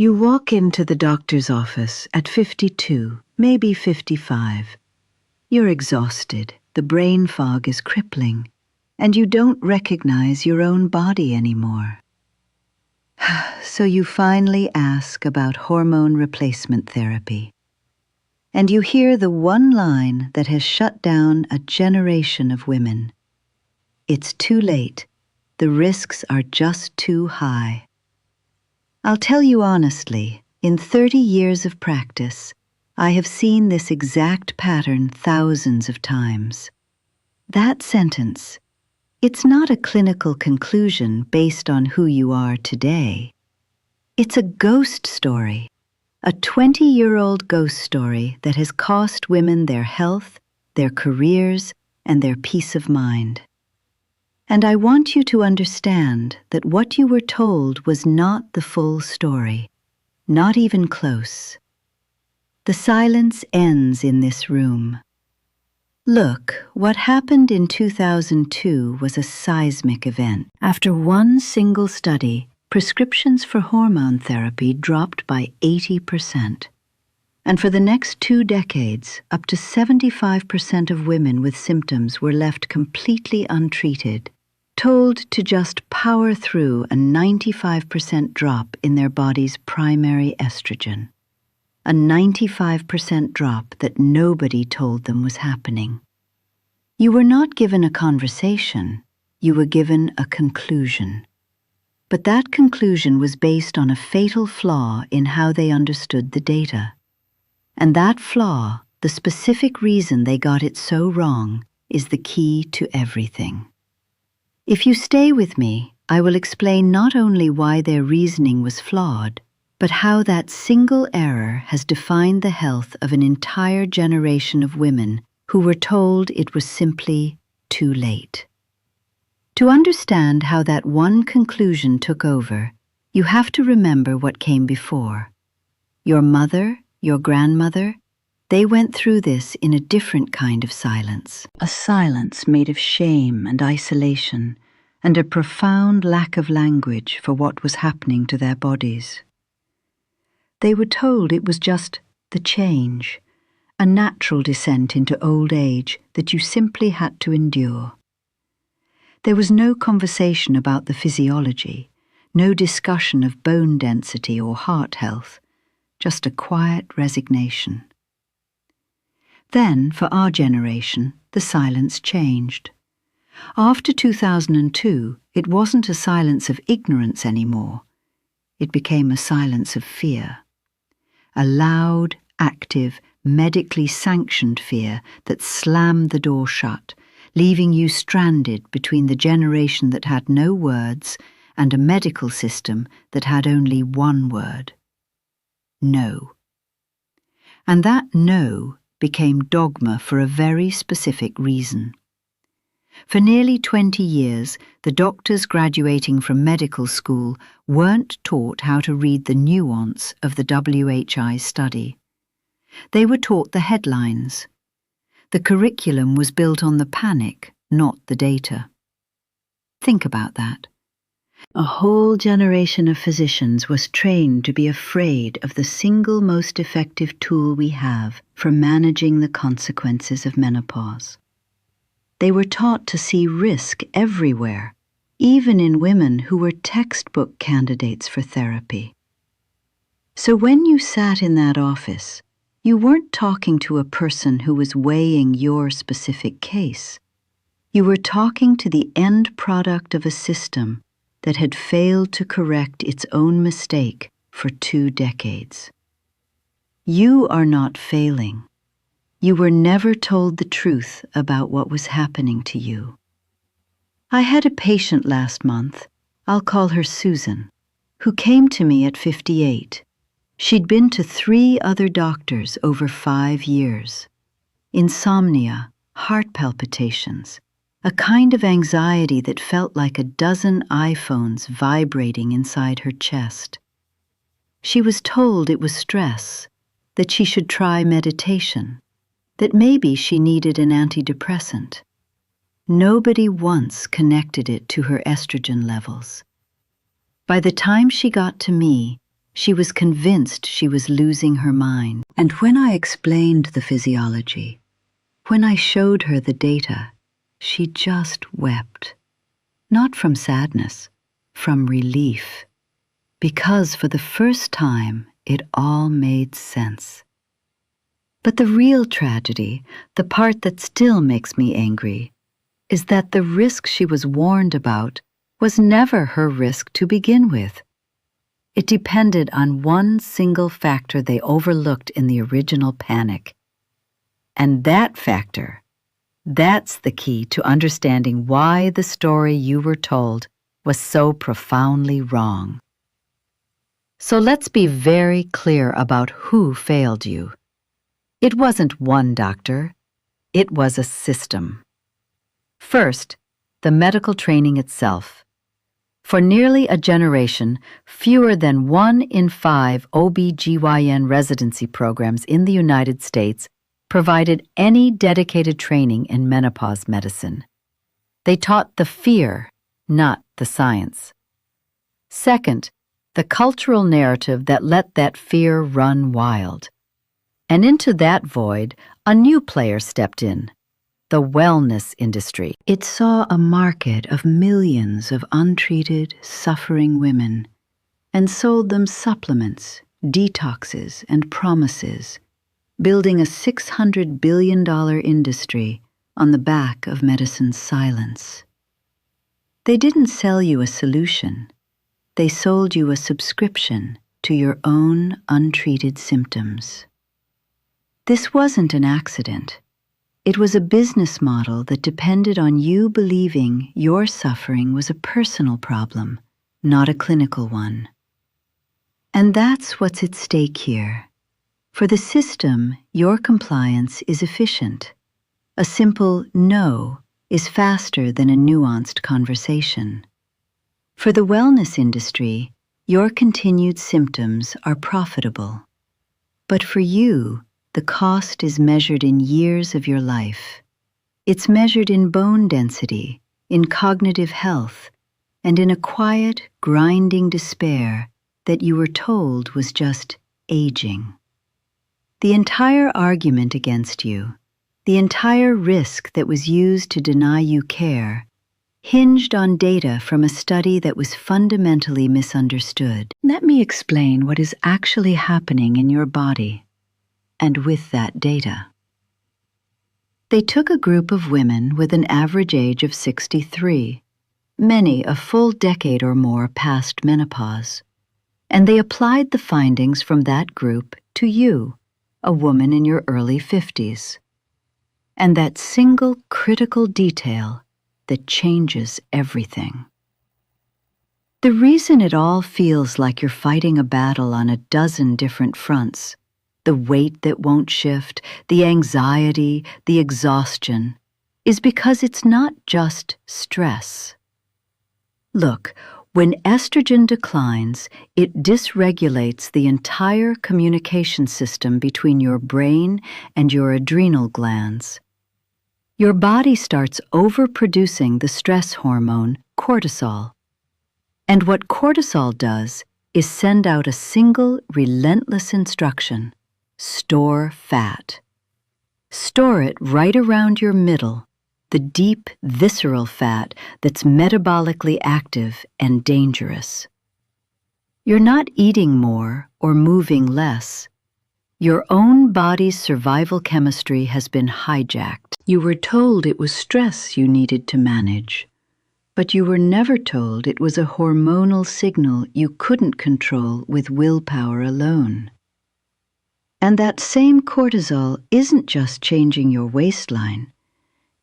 You walk into the doctor's office at 52, maybe 55. You're exhausted, the brain fog is crippling, and you don't recognize your own body anymore. So you finally ask about hormone replacement therapy. And you hear the one line that has shut down a generation of women. It's too late. The risks are just too high. I'll tell you honestly, in 30 years of practice, I have seen this exact pattern thousands of times. That sentence, it's not a clinical conclusion based on who you are today. It's a ghost story, a 20-year-old ghost story that has cost women their health, their careers, and their peace of mind. And I want you to understand that what you were told was not the full story, not even close. The silence ends in this room. Look, what happened in 2002 was a seismic event. After one single study, prescriptions for hormone therapy dropped by 80%. And for the next 2 decades, up to 75% of women with symptoms were left completely untreated, told to just power through a 95% drop in their body's primary estrogen. A 95% drop that nobody told them was happening. You were not given a conversation, you were given a conclusion. But that conclusion was based on a fatal flaw in how they understood the data. And that flaw, the specific reason they got it so wrong, is the key to everything. If you stay with me, I will explain not only why their reasoning was flawed, but how that single error has defined the health of an entire generation of women who were told it was simply too late. To understand how that one conclusion took over, you have to remember what came before. Your mother, your grandmother, they went through this in a different kind of silence. A silence made of shame and isolation, and a profound lack of language for what was happening to their bodies. They were told it was just the change, a natural descent into old age that you simply had to endure. There was no conversation about the physiology, no discussion of bone density or heart health, just a quiet resignation. Then, for our generation, the silence changed. After 2002, it wasn't a silence of ignorance anymore. It became a silence of fear. A loud, active, medically sanctioned fear that slammed the door shut, leaving you stranded between the generation that had no words and a medical system that had only one word. No. And that no became dogma for a very specific reason. For nearly 20 years, the doctors graduating from medical school weren't taught how to read the nuance of the WHI study. They were taught the headlines. The curriculum was built on the panic, not the data. Think about that. A whole generation of physicians was trained to be afraid of the single most effective tool we have for managing the consequences of menopause. They were taught to see risk everywhere, even in women who were textbook candidates for therapy. So when you sat in that office, you weren't talking to a person who was weighing your specific case. You were talking to the end product of a system that had failed to correct its own mistake for 2 decades. You are not failing. You were never told the truth about what was happening to you. I had a patient last month, I'll call her Susan, who came to me at 58. She'd been to 3 other doctors over 5 years. Insomnia, heart palpitations, a kind of anxiety that felt like a dozen iPhones vibrating inside her chest. She was told it was stress, that she should try meditation, that maybe she needed an antidepressant. Nobody once connected it to her estrogen levels. By the time she got to me, She was convinced she was losing her mind. And when I explained the physiology, when I showed her the data, she just wept. Not from sadness, from relief. Because for the first time, it all made sense. But the real tragedy, the part that still makes me angry, is that the risk she was warned about was never her risk to begin with. It depended on one single factor they overlooked in the original panic. And that factor, that's the key to understanding why the story you were told was so profoundly wrong. So let's be very clear about who failed you. It wasn't one doctor, it was a system. First, the medical training itself. For nearly a generation, fewer than 1 in 5 OB/GYN residency programs in the United States provided any dedicated training in menopause medicine. They taught the fear, not the science. Second, the cultural narrative that let that fear run wild. And into that void, a new player stepped in, the wellness industry. It saw a market of millions of untreated, suffering women and sold them supplements, detoxes, and promises, building a $600 billion industry on the back of medicine's silence. They didn't sell you a solution. They sold you a subscription to your own untreated symptoms. This wasn't an accident. It was a business model that depended on you believing your suffering was a personal problem, not a clinical one. And that's what's at stake here. For the system, your compliance is efficient. A simple no is faster than a nuanced conversation. For the wellness industry, your continued symptoms are profitable. But for you, the cost is measured in years of your life. It's measured in bone density, in cognitive health, and in a quiet, grinding despair that you were told was just aging. The entire argument against you, the entire risk that was used to deny you care, hinged on data from a study that was fundamentally misunderstood. Let me explain what is actually happening in your body, and with that data. They took a group of women with an average age of 63, many a full decade or more past menopause, and they applied the findings from that group to you, a woman in your early 50s. And that single critical detail that changes everything. The reason it all feels like you're fighting a battle on a dozen different fronts, the weight that won't shift, the anxiety, the exhaustion, is because it's not just stress. Look, when estrogen declines, it dysregulates the entire communication system between your brain and your adrenal glands. Your body starts overproducing the stress hormone, cortisol. And what cortisol does is send out a single, relentless instruction: store fat. Store it right around your middle, the deep, visceral fat that's metabolically active and dangerous. You're not eating more or moving less. Your own body's survival chemistry has been hijacked. You were told it was stress you needed to manage, but you were never told it was a hormonal signal you couldn't control with willpower alone. And that same cortisol isn't just changing your waistline,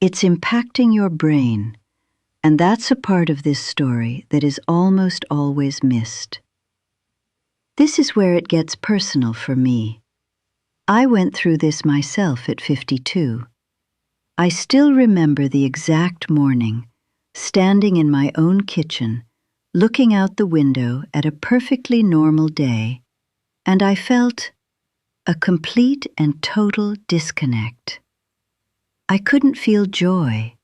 it's impacting your brain, and that's a part of this story that is almost always missed. This is where it gets personal for me. I went through this myself at 52. I still remember the exact morning, standing in my own kitchen, looking out the window at a perfectly normal day, and I felt a complete and total disconnect. I couldn't feel joy.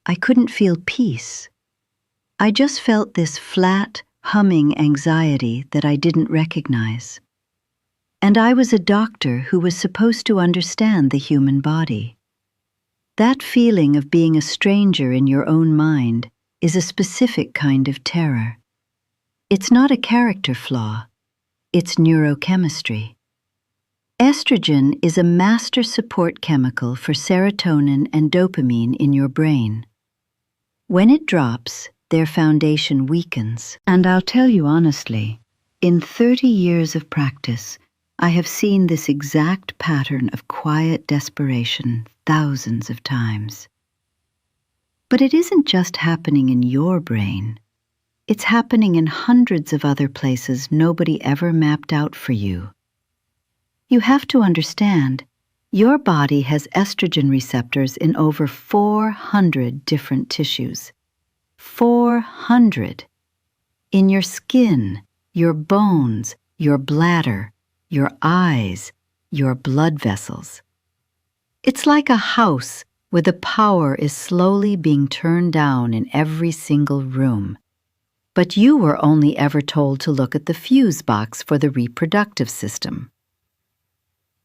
I couldn't feel peace. I just felt this flat, humming anxiety that I didn't recognize. And I was a doctor who was supposed to understand the human body. That feeling of being a stranger in your own mind is a specific kind of terror. It's not a character flaw, it's neurochemistry. Estrogen is a master support chemical for serotonin and dopamine in your brain. When it drops, their foundation weakens. And I'll tell you honestly, in 30 years of practice, I have seen this exact pattern of quiet desperation thousands of times. But it isn't just happening in your brain. It's happening in hundreds of other places nobody ever mapped out for you. You have to understand, your body has estrogen receptors in over 400 different tissues. 400! In your skin, your bones, your bladder, your eyes, your blood vessels. It's like a house where the power is slowly being turned down in every single room. But you were only ever told to look at the fuse box for the reproductive system.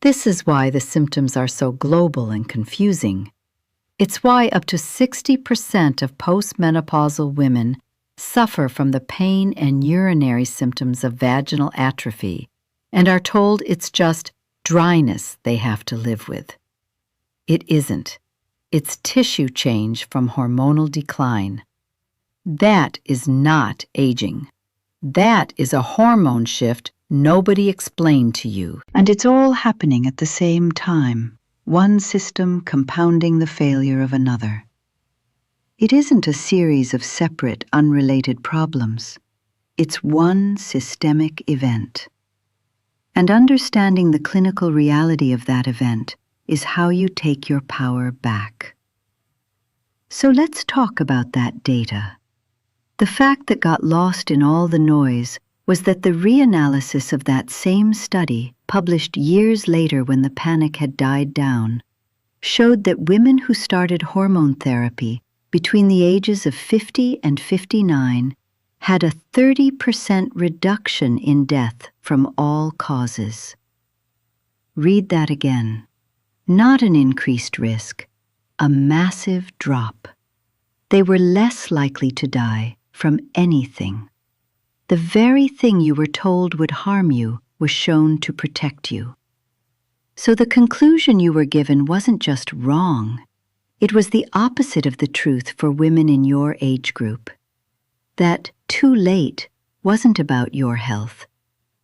This is why the symptoms are so global and confusing. It's why up to 60% of postmenopausal women suffer from the pain and urinary symptoms of vaginal atrophy and are told it's just dryness they have to live with. It isn't. It's tissue change from hormonal decline. That is not aging. That is a hormone shift nobody explained to you. And it's all happening at the same time, one system compounding the failure of another. It isn't a series of separate, unrelated problems. It's one systemic event. And understanding the clinical reality of that event is how you take your power back. So let's talk about that data. The fact that got lost in all the noise was that the reanalysis of that same study, published years later when the panic had died down, showed that women who started hormone therapy between the ages of 50 and 59 had a 30% reduction in death from all causes. Read that again. Not an increased risk, a massive drop. They were less likely to die from anything. The very thing you were told would harm you was shown to protect you. So the conclusion you were given wasn't just wrong. It was the opposite of the truth for women in your age group. That too late wasn't about your health.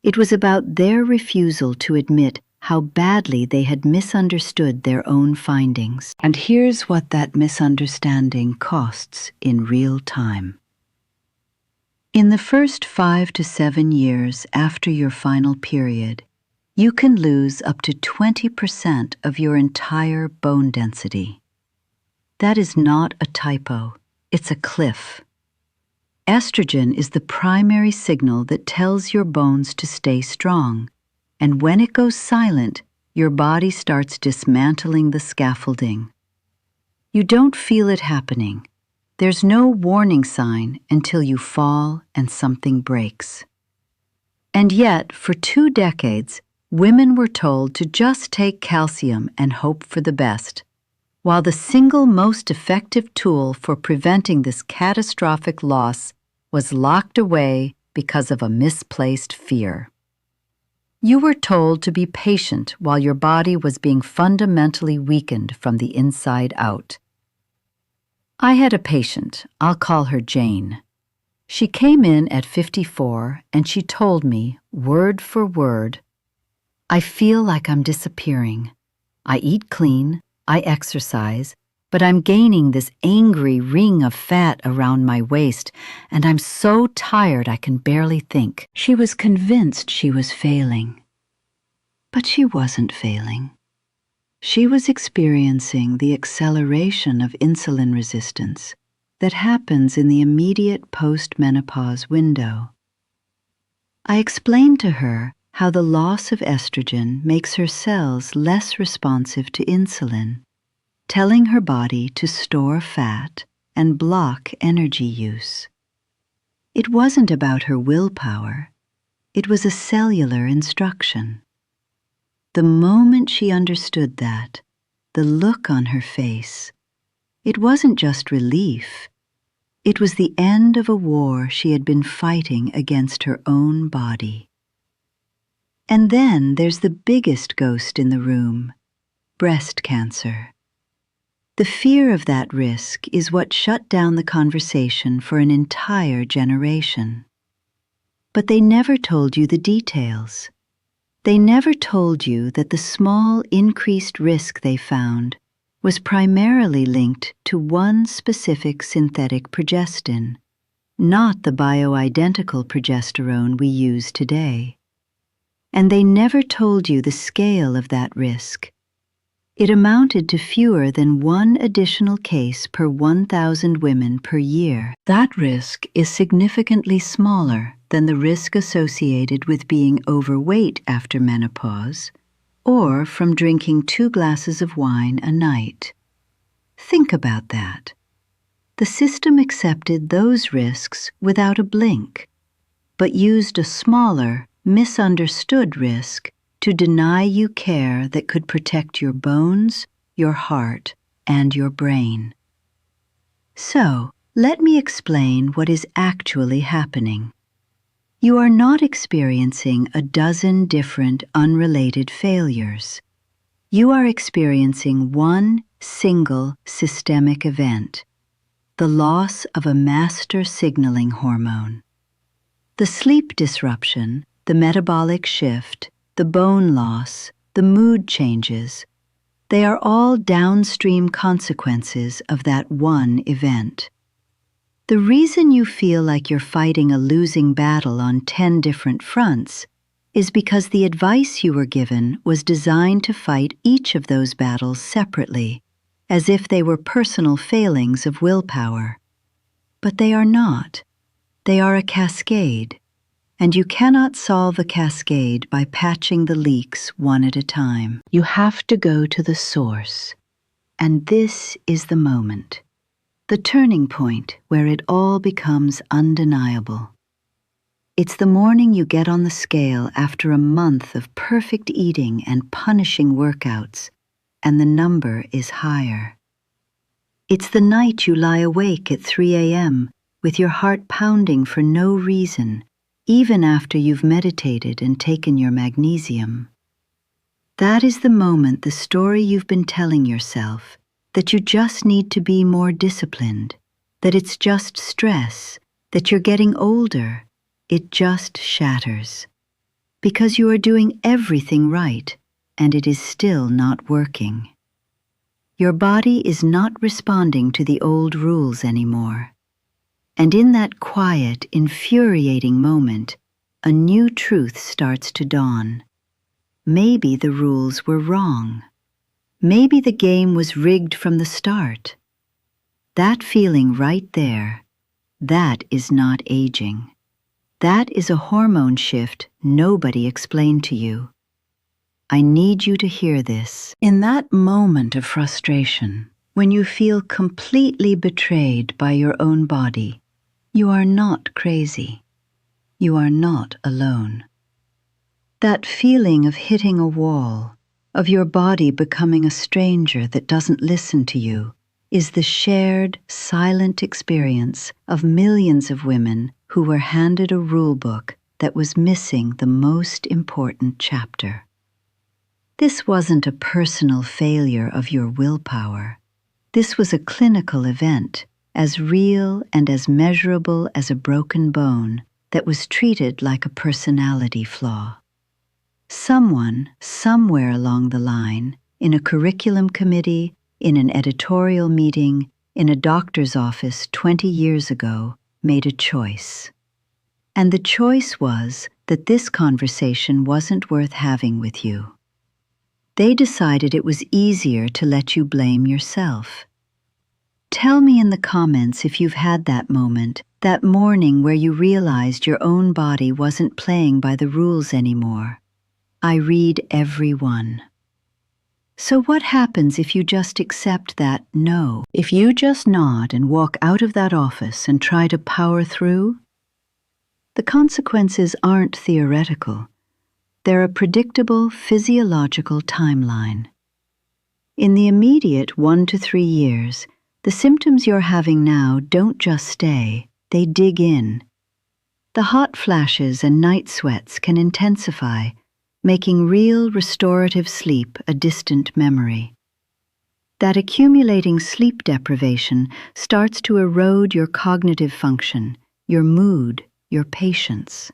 It was about their refusal to admit how badly they had misunderstood their own findings. And here's what that misunderstanding costs in real time. In the first 5 to 7 years after your final period, you can lose up to 20% of your entire bone density. That is not a typo, it's a cliff. Estrogen is the primary signal that tells your bones to stay strong, and when it goes silent, your body starts dismantling the scaffolding. You don't feel it happening. There's no warning sign until you fall and something breaks. And yet, for 2 decades, women were told to just take calcium and hope for the best, while the single most effective tool for preventing this catastrophic loss was locked away because of a misplaced fear. You were told to be patient while your body was being fundamentally weakened from the inside out. I had a patient, I'll call her Jane. She came in at 54 and she told me, word for word, "I feel like I'm disappearing. I eat clean, I exercise, but I'm gaining this angry ring of fat around my waist, and I'm so tired I can barely think." She was convinced she was failing. But she wasn't failing. She was experiencing the acceleration of insulin resistance that happens in the immediate post-menopause window. I explained to her how the loss of estrogen makes her cells less responsive to insulin, telling her body to store fat and block energy use. It wasn't about her willpower. It was a cellular instruction. The moment she understood that, the look on her face, it wasn't just relief. It was the end of a war she had been fighting against her own body. And then there's the biggest ghost in the room, breast cancer. The fear of that risk is what shut down the conversation for an entire generation. But they never told you the details. They never told you that the small increased risk they found was primarily linked to one specific synthetic progestin, not the bioidentical progesterone we use today. And they never told you the scale of that risk. It amounted to fewer than one additional case per 1,000 women per year. That risk is significantly smaller than the risk associated with being overweight after menopause or from drinking 2 glasses of wine a night. Think about that. The system accepted those risks without a blink, but used a smaller, misunderstood risk to deny you care that could protect your bones, your heart, and your brain. So, let me explain what is actually happening. You are not experiencing a dozen different unrelated failures. You are experiencing one single systemic event, the loss of a master signaling hormone. The sleep disruption, the metabolic shift, the bone loss, the mood changes, they are all downstream consequences of that one event. The reason you feel like you're fighting a losing battle on 10 different fronts is because the advice you were given was designed to fight each of those battles separately, as if they were personal failings of willpower. But they are not. They are a cascade. And you cannot solve a cascade by patching the leaks one at a time. You have to go to the source. And this is the moment, the turning point where it all becomes undeniable. It's the morning you get on the scale after a month of perfect eating and punishing workouts, and the number is higher. It's the night you lie awake at 3 a.m. with your heart pounding for no reason, even after you've meditated and taken your magnesium. That is the moment the story you've been telling yourself, that you just need to be more disciplined, that it's just stress, that you're getting older, it just shatters. Because you are doing everything right, and it is still not working. Your body is not responding to the old rules anymore. And in that quiet, infuriating moment, a new truth starts to dawn. Maybe the rules were wrong. Maybe the game was rigged from the start. That feeling right there, that is not aging. That is a hormone shift nobody explained to you. I need you to hear this. In that moment of frustration, when you feel completely betrayed by your own body, you are not crazy. You are not alone. That feeling of hitting a wall, of your body becoming a stranger that doesn't listen to you, is the shared, silent experience of millions of women who were handed a rule book that was missing the most important chapter. This wasn't a personal failure of your willpower. This was a clinical event, as real and as measurable as a broken bone, that was treated like a personality flaw. Someone, somewhere along the line, in a curriculum committee, in an editorial meeting, in a doctor's office 20 years ago, made a choice. And the choice was that this conversation wasn't worth having with you. They decided it was easier to let you blame yourself. Tell me in the comments if you've had that moment, that morning where you realized your own body wasn't playing by the rules anymore. I read every one. So what happens if you just accept that no? If you just nod and walk out of that office and try to power through? The consequences aren't theoretical. They're a predictable physiological timeline. In the immediate 1 to 3 years, the symptoms you're having now don't just stay, they dig in. The hot flashes and night sweats can intensify, making real restorative sleep a distant memory. That accumulating sleep deprivation starts to erode your cognitive function, your mood, your patience.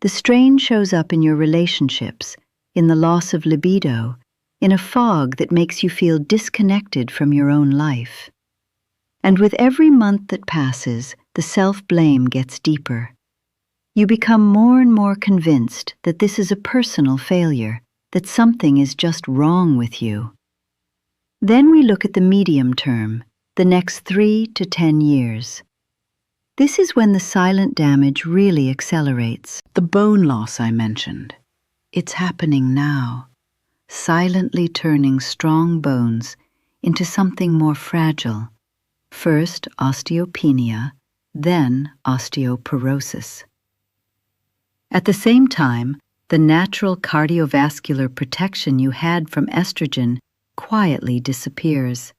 The strain shows up in your relationships, in the loss of libido, in a fog that makes you feel disconnected from your own life. And with every month that passes, the self-blame gets deeper. You become more and more convinced that this is a personal failure, that something is just wrong with you. Then we look at the medium term, the next 3 to 10 years. This is when the silent damage really accelerates. The bone loss I mentioned. It's happening now, silently turning strong bones into something more fragile. First osteopenia, then osteoporosis. At the same time, the natural cardiovascular protection you had from estrogen quietly disappears.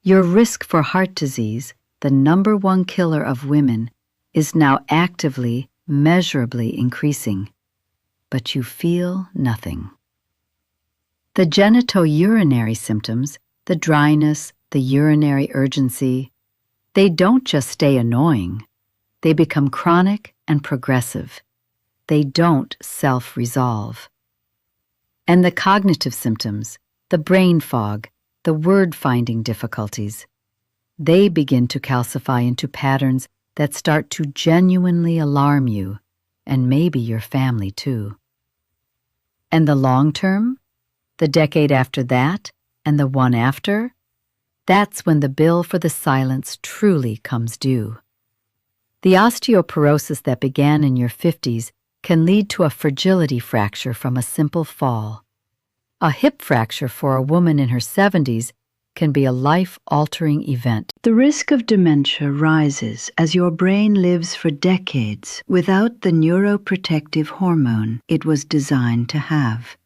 Your risk for heart disease, the #1 killer of women, is now actively, measurably increasing. But you feel nothing. The genitourinary symptoms, the dryness, the urinary urgency, they don't just stay annoying. They become chronic and progressive. They don't self-resolve. And the cognitive symptoms, the brain fog, the word-finding difficulties, they begin to calcify into patterns that start to genuinely alarm you, and maybe your family too. And the long term, the decade after that, and the one after, that's when the bill for the silence truly comes due. The osteoporosis that began in your 50s can lead to a fragility fracture from a simple fall. A hip fracture for a woman in her 70s can be a life-altering event. The risk of dementia rises as your brain lives for decades without the neuroprotective hormone it was designed to have.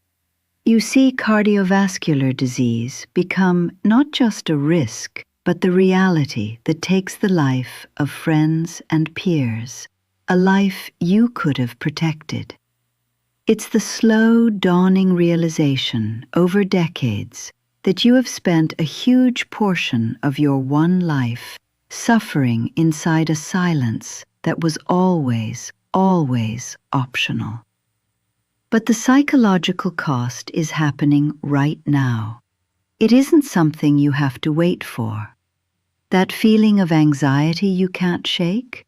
You see cardiovascular disease become not just a risk, but the reality that takes the life of friends and peers, a life you could have protected. It's the slow, dawning realization over decades that you have spent a huge portion of your one life suffering inside a silence that was always, always optional. But the psychological cost is happening right now. It isn't something you have to wait for. That feeling of anxiety you can't shake?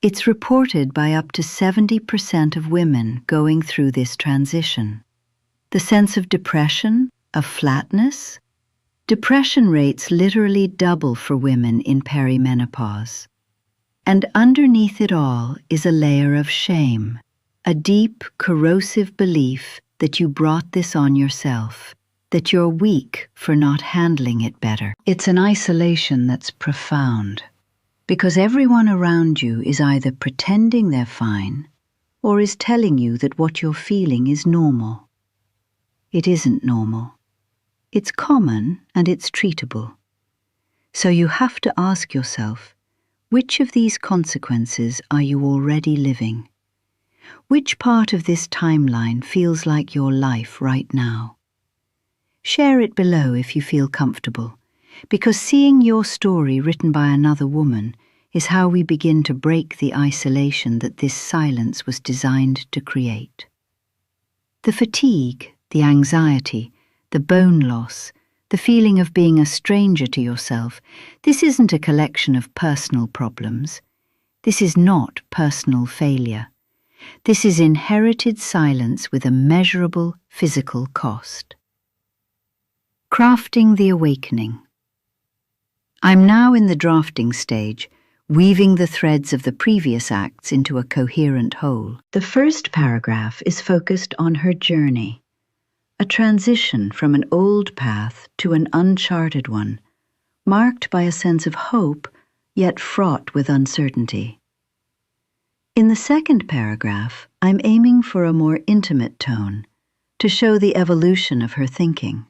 It's reported by up to 70% of women going through this transition. The sense of depression, of flatness? Depression rates literally double for women in perimenopause. And underneath it all is a layer of shame, a deep, corrosive belief that you brought this on yourself, that you're weak for not handling it better. It's an isolation that's profound, because everyone around you is either pretending they're fine or is telling you that what you're feeling is normal. It isn't normal. It's common and it's treatable. So you have to ask yourself, which of these consequences are you already living? Which part of this timeline feels like your life right now? Share it below if you feel comfortable, because seeing your story written by another woman is how we begin to break the isolation that this silence was designed to create. The fatigue, the anxiety, the bone loss, the feeling of being a stranger to yourself, this isn't a collection of personal problems. This is not personal failure. This is inherited silence with a measurable physical cost. Crafting the awakening. I'm now in the drafting stage, weaving the threads of the previous acts into a coherent whole. The first paragraph is focused on her journey, a transition from an old path to an uncharted one, marked by a sense of hope, yet fraught with uncertainty. In the second paragraph, I'm aiming for a more intimate tone to show the evolution of her thinking.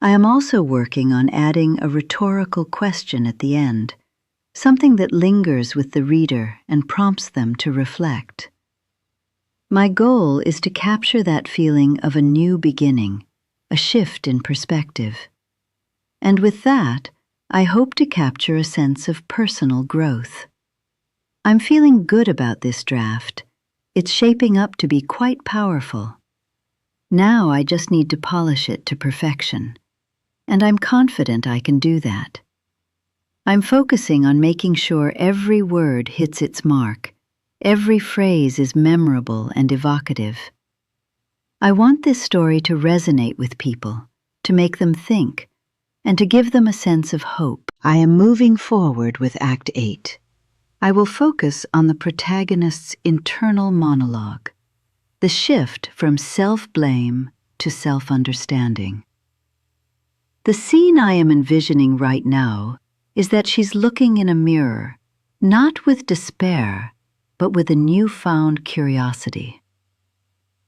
I am also working on adding a rhetorical question at the end, something that lingers with the reader and prompts them to reflect. My goal is to capture that feeling of a new beginning, a shift in perspective. And with that, I hope to capture a sense of personal growth. I'm feeling good about this draft. It's shaping up to be quite powerful. Now I just need to polish it to perfection, and I'm confident I can do that. I'm focusing on making sure every word hits its mark, every phrase is memorable and evocative. I want this story to resonate with people, to make them think, and to give them a sense of hope. I am moving forward with Act 8. I will focus on the protagonist's internal monologue, the shift from self-blame to self-understanding. The scene I am envisioning right now is that she's looking in a mirror, not with despair, but with a newfound curiosity.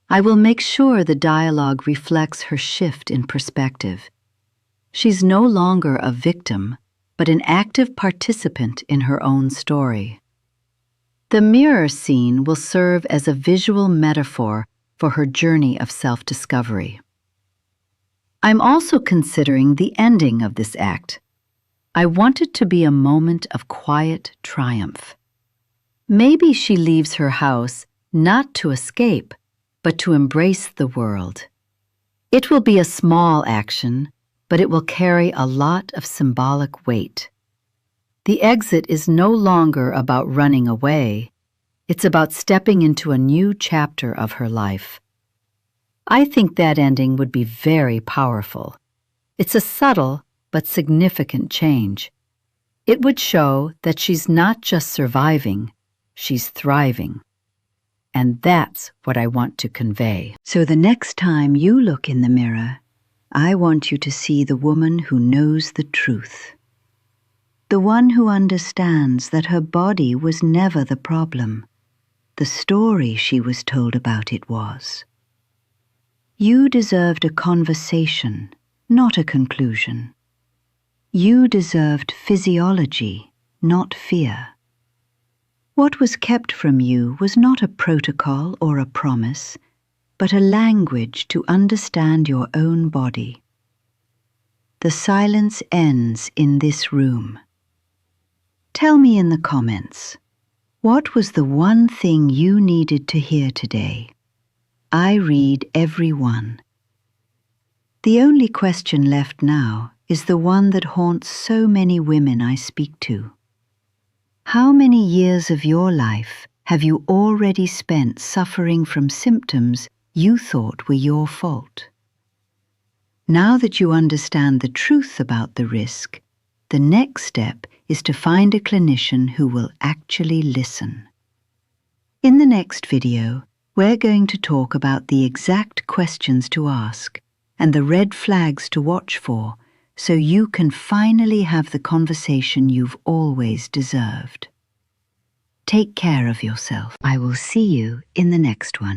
I will make sure the dialogue reflects her shift in perspective. She's no longer a victim, but an active participant in her own story. The mirror scene will serve as a visual metaphor for her journey of self-discovery. I'm also considering the ending of this act. I want it to be a moment of quiet triumph. Maybe she leaves her house not to escape, but to embrace the world. It will be a small action, but it will carry a lot of symbolic weight. The exit is no longer about running away. It's about stepping into a new chapter of her life. I think that ending would be very powerful. It's a subtle but significant change. It would show that she's not just surviving, she's thriving. And that's what I want to convey. So the next time you look in the mirror, I want you to see the woman who knows the truth. The one who understands that her body was never the problem. The story she was told about it was. You deserved a conversation, not a conclusion. You deserved physiology, not fear. What was kept from you was not a protocol or a promise, but a language to understand your own body. The silence ends in this room. Tell me in the comments, what was the one thing you needed to hear today? I read every one. The only question left now is the one that haunts so many women I speak to. How many years of your life have you already spent suffering from symptoms you thought were your fault? Now that you understand the truth about the risk, the next step is to find a clinician who will actually listen. In the next video, we're going to talk about the exact questions to ask and the red flags to watch for, so you can finally have the conversation you've always deserved. Take care of yourself. I will see you in the next one.